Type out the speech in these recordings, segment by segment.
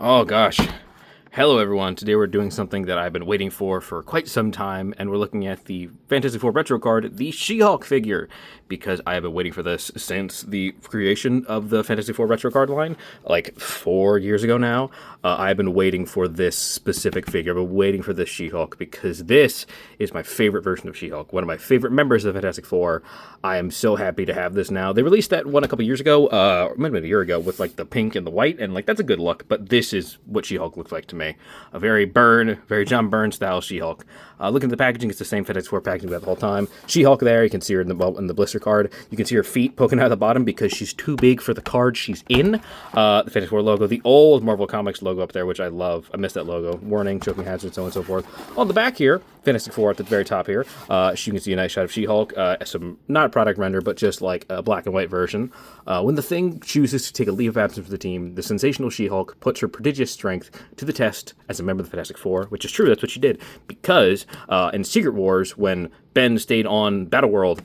Oh gosh. Hello everyone. Today we're doing something that I've been waiting for quite some time, and we're looking at the Fantasy Four Retro card, the She-Hulk figure, because I have been waiting for this since the creation of the Fantasy Four Retro card line, like 4 years ago now. I've been waiting for this specific figure. I've been waiting for this She-Hulk because this is my favorite version of She-Hulk, one of my favorite members of the Fantastic Four. I am so happy to have this now. They released that one a couple years ago, might have been a year ago, with like the pink and the white, and like that's a good look, but this is what She-Hulk looks like to me. A very John Byrne style She-Hulk. Look at the packaging; it's the same FedEx 4 packaging we had the whole time. She-Hulk there, you can see her in the blister card. You can see her feet poking out of the bottom because she's too big for the card she's in. The FedEx 4 logo, the old Marvel Comics logo up there, which I love. I miss that logo. Warning, choking hazard, so on and so forth. On the back here, Fantastic Four at the very top here. You can see a nice shot of She-Hulk. Some not a product render, but just like a black and white version. When the Thing chooses to take a leave of absence for the team, the sensational She-Hulk puts her prodigious strength to the test as a member of the Fantastic Four, which is true. That's what she did. Because in Secret Wars, when Ben stayed on Battleworld,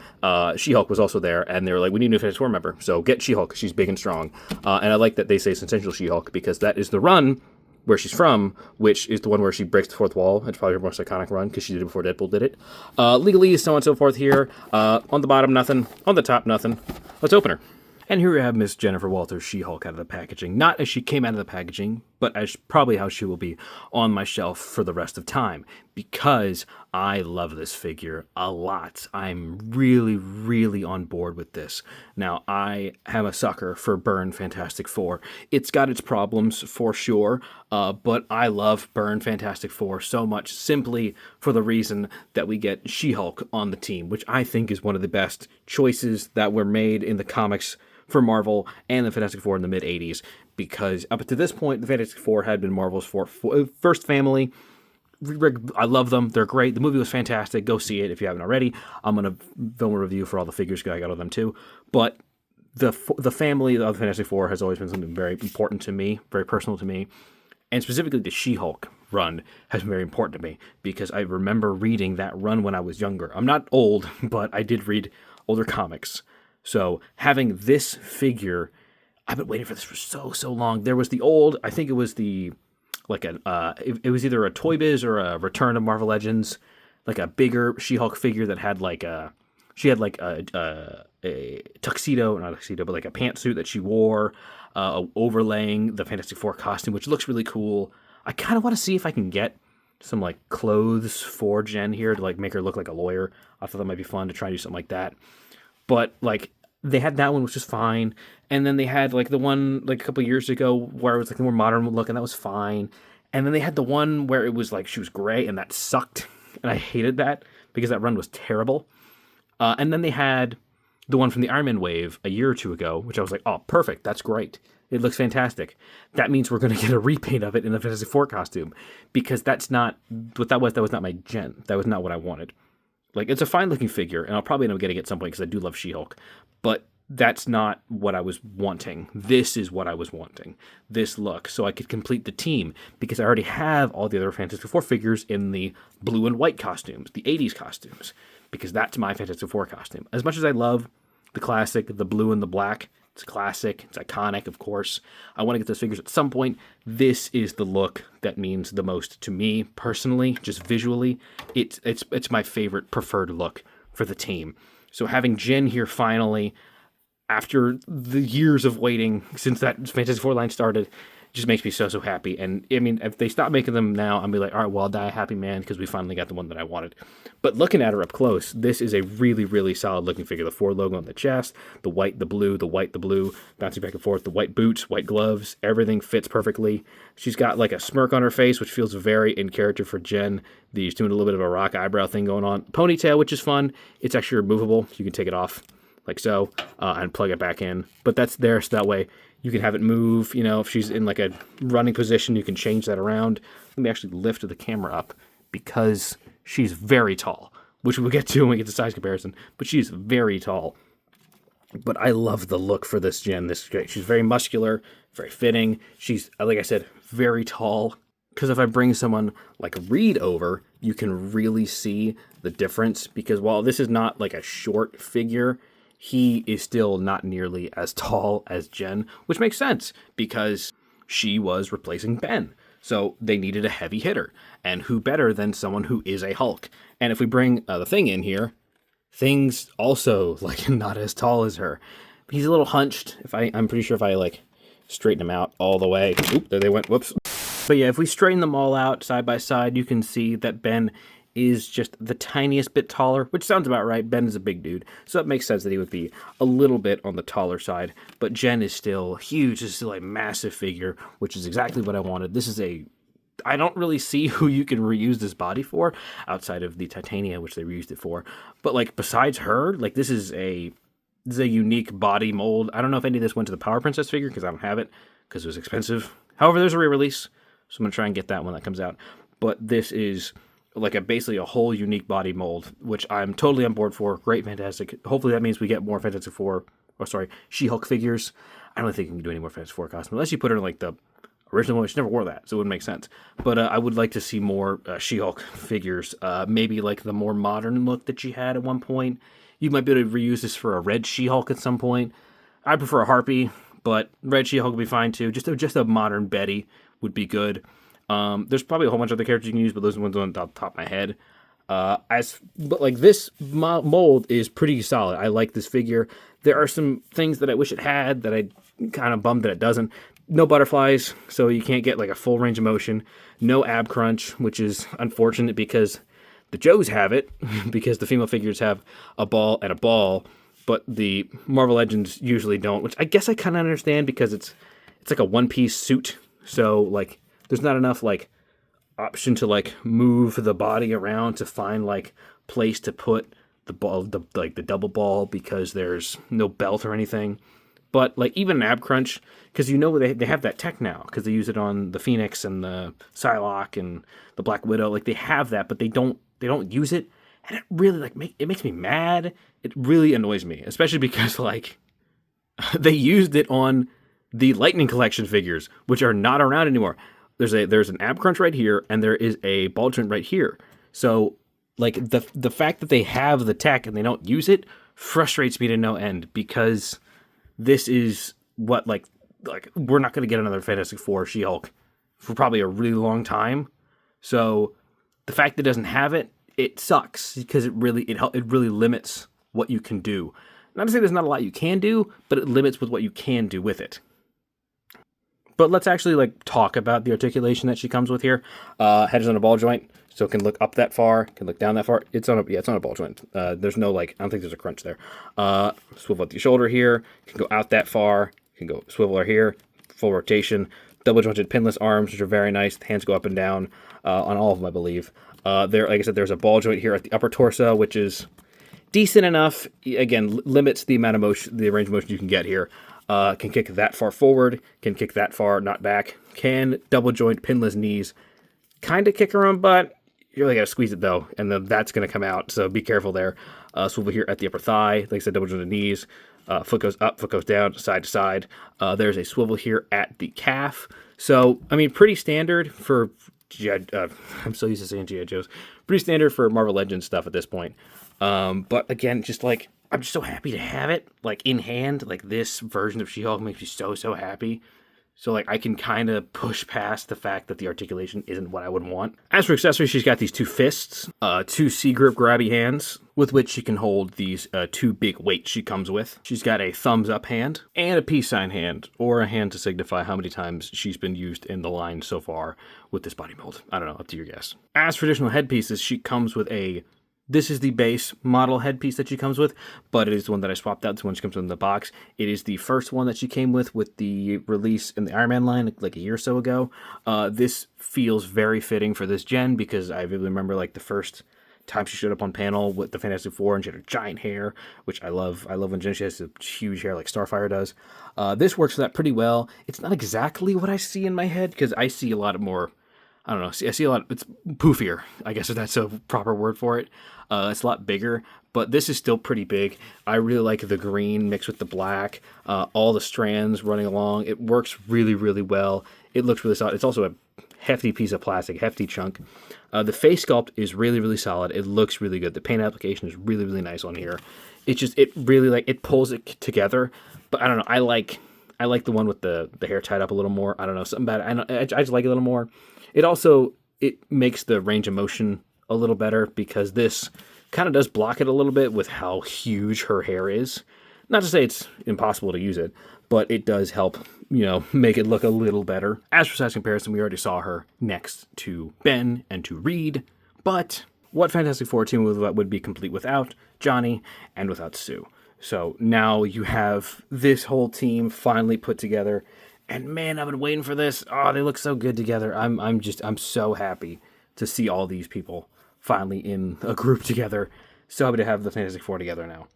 She-Hulk was also there, and they were like, we need a new Fantastic Four member, so get She-Hulk. She's big and strong. And I like that they say sensational She-Hulk, because that is the run where she's from, which is the one where she breaks the fourth wall. It's probably her most iconic run, because she did it before Deadpool did it. Legalese, so on and so forth here. On the bottom, nothing. On the top, nothing. Let's open her. And here we have Miss Jennifer Walters She-Hulk out of the packaging. Not as she came out of the packaging, but as probably how she will be on my shelf for the rest of time. Because I love this figure a lot. I'm really, really on board with this. Now, I am a sucker for Byrne Fantastic Four. It's got its problems, for sure, but I love Byrne Fantastic Four so much, simply for the reason that we get She-Hulk on the team, which I think is one of the best choices that were made in the comics for Marvel and the Fantastic Four in the mid-'80s, because up to this point, the Fantastic Four had been Marvel's first family. I love them. They're great. The movie was fantastic. Go see it if you haven't already. I'm going to film a review for all the figures because I got all them too. But the family of the Fantastic Four has always been something very important to me, very personal to me. And specifically the She-Hulk run has been very important to me because I remember reading that run when I was younger. I'm not old, but I did read older comics. So having this figure, I've been waiting for this for so long. There was the old, I think it was the, like it was either a Toy Biz or a Return of Marvel Legends, like a bigger She-Hulk figure that had like a tuxedo, not a tuxedo, but like a pantsuit that she wore, overlaying the Fantastic Four costume, which looks really cool. I kind of want to see if I can get some like clothes for Jen here to like make her look like a lawyer. I thought that might be fun to try and do something like that. But like they had that one, which was fine, and then they had like the one like a couple years ago where it was like the more modern look, and that was fine. And then they had the one where it was like she was gray, and that sucked, and I hated that because that run was terrible. And then they had the one from the Iron Man wave a year or two ago, which I was like, oh, perfect, that's great. It looks fantastic. That means we're going to get a repaint of it in the Fantastic Four costume, because that's not what that was. That was not my Jen. That was not what I wanted. Like, it's a fine-looking figure, and I'll probably end up getting it at some point because I do love She-Hulk. But that's not what I was wanting. This is what I was wanting. This look, so I could complete the team, because I already have all the other Fantastic Four figures in the blue and white costumes, the 80s costumes, because that's my Fantastic Four costume. As much as I love the classic, the blue and the black, it's classic, it's iconic, of course. I want to get those figures at some point. This is the look that means the most to me personally, just visually. It's my favorite preferred look for the team. So having Jen here finally, after the years of waiting since that Fantastic Four line started, just makes me so happy. And I mean, if they stop making them now, I'll be like, all right, well, I'll die a happy man because we finally got the one that I wanted. But looking at her up close, this is a really, really solid looking figure. The Four logo on the chest, the white, the blue, the white, the blue, bouncing back and forth, the white boots, white gloves, everything fits perfectly. She's got like a smirk on her face, which feels very in character for Jen. She's doing a little bit of a rock eyebrow thing going on. Ponytail, which is fun. It's actually removable. You can take it off like so and plug it back in. But that's there, so that way you can have it move. You know, if she's in like a running position, you can change that around. Let me actually lift the camera up because she's very tall, which we'll get to when we get to size comparison. But she's very tall. But I love the look for this Jen. This is great. She's very muscular, very fitting. She's, like I said, very tall. Because if I bring someone like Reed over, you can really see the difference. Because while this is not like a short figure, he is still not nearly as tall as Jen, which makes sense because she was replacing Ben. So they needed a heavy hitter. And who better than someone who is a Hulk? And if we bring the Thing in here, Thing's also like not as tall as her. He's a little hunched. I'm pretty sure if I like straighten him out all the way. Oop, there they went. Whoops. But yeah, if we straighten them all out side by side, you can see that Ben is just the tiniest bit taller, which sounds about right. Ben is a big dude, so it makes sense that he would be a little bit on the taller side. But Jen is still huge. This is still a massive figure, which is exactly what I wanted. This is I don't really see who you can reuse this body for outside of the Titania, which they reused it for. But like besides her, like this is a unique body mold. I don't know if any of this went to the Power Princess figure because I don't have it because it was expensive. However, there's a re-release, so I'm gonna try and get that when that comes out. But this is like basically a whole unique body mold, which I'm totally on board for. Great, fantastic. Hopefully that means we get more Fantastic Four. She-Hulk figures. I don't think you can do any more Fantastic Four costumes unless you put her in like the original one. She never wore that, so it wouldn't make sense. But I would like to see more She-Hulk figures. Maybe like the more modern look that she had at one point. You might be able to reuse this for a red She-Hulk at some point. I prefer a Harpy, but red She-Hulk would be fine too. Just a modern Betty would be good. There's probably a whole bunch of other characters you can use, but those are ones on the top of my head. But like this mold is pretty solid. I like this figure. There are some things that I wish it had that I kind of bummed that it doesn't. No butterflies, so you can't get like a full range of motion. No ab crunch, which is unfortunate because the Joes have it, because the female figures have a ball and a ball, but the Marvel Legends usually don't, which I guess I kind of understand because it's like a one-piece suit, so like there's not enough like option to like move the body around to find like place to put the ball, the double ball, because there's no belt or anything. But like even an ab crunch, because they have that tech now, because they use it on the Phoenix and the Psylocke and the Black Widow. Like they have that, but they don't use it, and it really it makes me mad. It really annoys me, especially because like they used it on the Lightning Collection figures, which are not around anymore. There's an ab crunch right here, and there is a ball joint right here. So like the fact that they have the tech and they don't use it frustrates me to no end, because this is what like we're not going to get another Fantastic Four She-Hulk for probably a really long time. So the fact that it doesn't have it, it sucks, because it really limits what you can do. Not to say there's not a lot you can do, but it limits with what you can do with it. But let's actually like talk about the articulation that she comes with here. Head is on a ball joint, so it can look up that far, can look down that far. It's on a ball joint. There's no I don't think there's a crunch there. Swivel at the shoulder here, can go out that far, can go swivel here, full rotation. Double jointed pinless arms, which are very nice. The hands go up and down on all of them, I believe. Like I said, there's a ball joint here at the upper torso, which is decent enough. Again, limits the amount of motion, the range of motion you can get here. Can kick that far forward, can kick that far, not back. Can double joint pinless knees. Kind of kick her own butt. You really got to squeeze it though, and then that's going to come out, so be careful there. Swivel here at the upper thigh. Like I said, double jointed knees. Foot goes up, foot goes down, side to side. There's a swivel here at the calf. So, I mean, pretty standard for I'm so used to saying G.I. Joes. Pretty standard for Marvel Legends stuff at this point. But again, just like, I'm just so happy to have it, like, in hand. Like, this version of She-Hulk makes me so happy. So, like, I can kind of push past the fact that the articulation isn't what I would want. As for accessories, she's got these two fists, two C-grip grabby hands, with which she can hold these two big weights she comes with. She's got a thumbs-up hand, and a peace sign hand, or a hand to signify how many times she's been used in the line so far with this body mold. I don't know, up to your guess. As for additional headpieces, she comes with this is the base model headpiece that she comes with, but it is the one that I swapped out. It's the one she comes with in the box. It is the first one that she came with the release in the Iron Man line like a year or so ago. This feels very fitting for this gen, because I vividly remember like the first time she showed up on panel with the Fantastic Four, and she had her giant hair, which I love. I love when Jen has a huge hair like Starfire does. This works for that pretty well. It's not exactly what I see in my head, because I see a lot more, I don't know, I see a lot, it's poofier, I guess if that's a proper word for it. It's a lot bigger, but this is still pretty big. I really like the green mixed with the black, all the strands running along. It works really well. It looks really solid. It's also a hefty piece of plastic, hefty chunk. The face sculpt is really solid. It looks really good. The paint application is really nice on here. It really, like, it pulls it together, but I don't know, I like I like the one with the hair tied up a little more. I don't know, something about it. I just like it a little more. It also, it makes the range of motion a little better because this kind of does block it a little bit with how huge her hair is. Not to say it's impossible to use it, but it does help, make it look a little better. As for size comparison, we already saw her next to Ben and to Reed, but what Fantastic Four team would be complete without Johnny and without Sue? So now you have this whole team finally put together, and man, I've been waiting for this. Oh, they look so good together. I'm so happy to see all these people finally in a group together. So happy to have the Fantastic Four together now.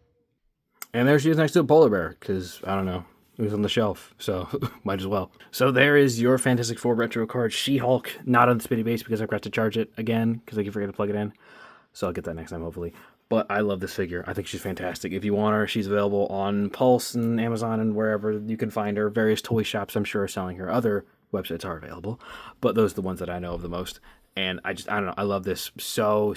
And there she is next to a polar bear, because, I don't know, it was on the shelf, so might as well. So there is your Fantastic Four retro card, She-Hulk, not on the spinny base because I forgot to charge it again, because I keep forgetting to plug it in. So I'll get that next time, hopefully. But I love this figure. I think she's fantastic. If you want her, she's available on Pulse and Amazon and wherever you can find her. Various toy shops, I'm sure, are selling her. Other websites are available, but those are the ones that I know of the most. And I don't know, I love this. So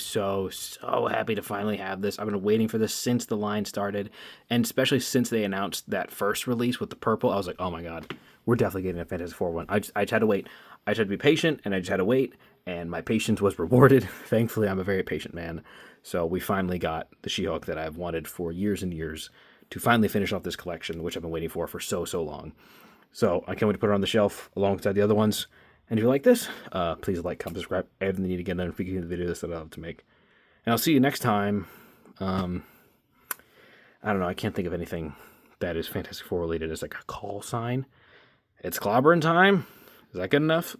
happy to finally have this. I've been waiting for this since the line started, and especially since they announced that first release with the purple. I was like, oh my God, we're definitely getting a Fantastic Four one. I just had to wait. I just had to be patient, and I just had to wait, and my patience was rewarded. Thankfully, I'm a very patient man. So we finally got the She-Hulk that I've wanted for years and years to finally finish off this collection, which I've been waiting for so long. So I can't wait to put her on the shelf alongside the other ones. And if you like this, please like, comment, subscribe, everything you need to get notification of the videos that I love to make. And I'll see you next time. I don't know, I can't think of anything that is Fantastic Four related as like a call sign. It's clobbering time. Is that good enough?